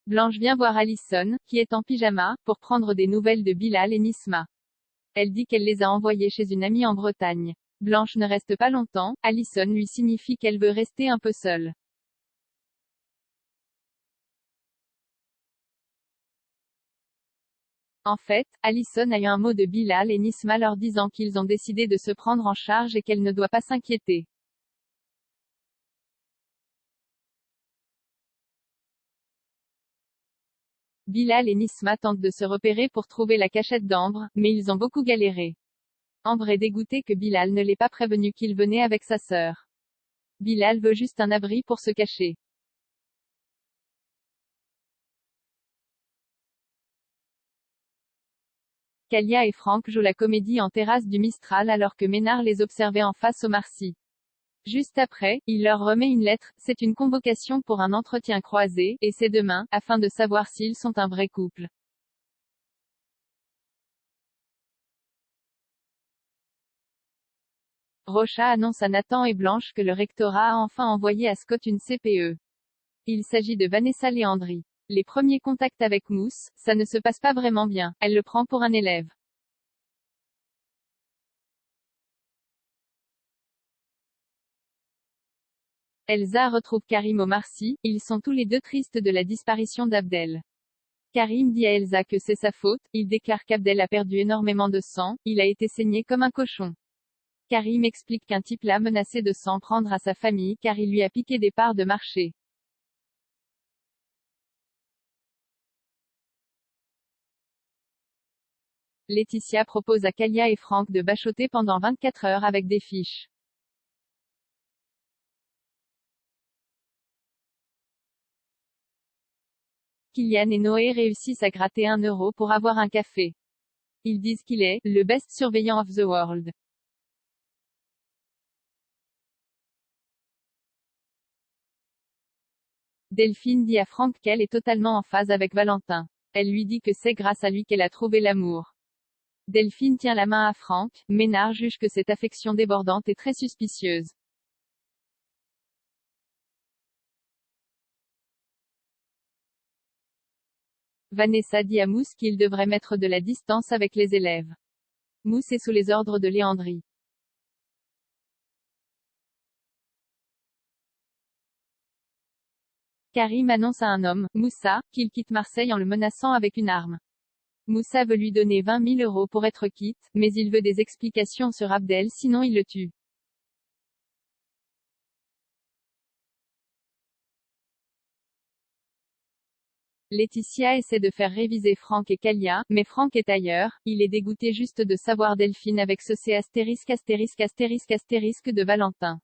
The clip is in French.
Blanche vient voir Allison, qui est en pyjama, pour prendre des nouvelles de Bilal et Nisma. Elle dit qu'elle les a envoyés chez une amie en Bretagne. Blanche ne reste pas longtemps, Allison lui signifie qu'elle veut rester un peu seule. En fait, Allison a eu un mot de Bilal et Nisma leur disant qu'ils ont décidé de se prendre en charge et qu'elle ne doit pas s'inquiéter. Bilal et Nisma tentent de se repérer pour trouver la cachette d'Ambre, mais ils ont beaucoup galéré. Ambre est dégoûtée que Bilal ne l'ait pas prévenu qu'il venait avec sa sœur. Bilal veut juste un abri pour se cacher. Kalia et Franck jouent la comédie en terrasse du Mistral alors que Ménard les observait en face au Marcy. Juste après, il leur remet une lettre, c'est une convocation pour un entretien croisé, et c'est demain, afin de savoir s'ils sont un vrai couple. Rocha annonce à Nathan et Blanche que le rectorat a enfin envoyé à Scott une CPE. Il s'agit de Vanessa Léandri. Les premiers contacts avec Mousse, ça ne se passe pas vraiment bien, elle le prend pour un élève. Elsa retrouve Karim au Marcy, ils sont tous les deux tristes de la disparition d'Abdel. Karim dit à Elsa que c'est sa faute, il déclare qu'Abdel a perdu énormément de sang, il a été saigné comme un cochon. Karim explique qu'un type l'a menacé de s'en prendre à sa famille car il lui a piqué des parts de marché. Laetitia propose à Kalia et Franck de bachoter pendant 24 heures avec des fiches. Kylian et Noé réussissent à gratter 1 euro pour avoir un café. Ils disent qu'il est le best surveillant of the world. Delphine dit à Franck qu'elle est totalement en phase avec Valentin. Elle lui dit que c'est grâce à lui qu'elle a trouvé l'amour. Delphine tient la main à Franck, Ménard juge que cette affection débordante est très suspicieuse. Vanessa dit à Mousse qu'il devrait mettre de la distance avec les élèves. Mousse est sous les ordres de Léandri. Karim annonce à un homme, Moussa, qu'il quitte Marseille en le menaçant avec une arme. Moussa veut lui donner 20 000 euros pour être quitte, mais il veut des explications sur Abdel sinon il le tue. Laetitia essaie de faire réviser Franck et Kalia, mais Franck est ailleurs, il est dégoûté juste de savoir Delphine avec ce C*** de Valentin.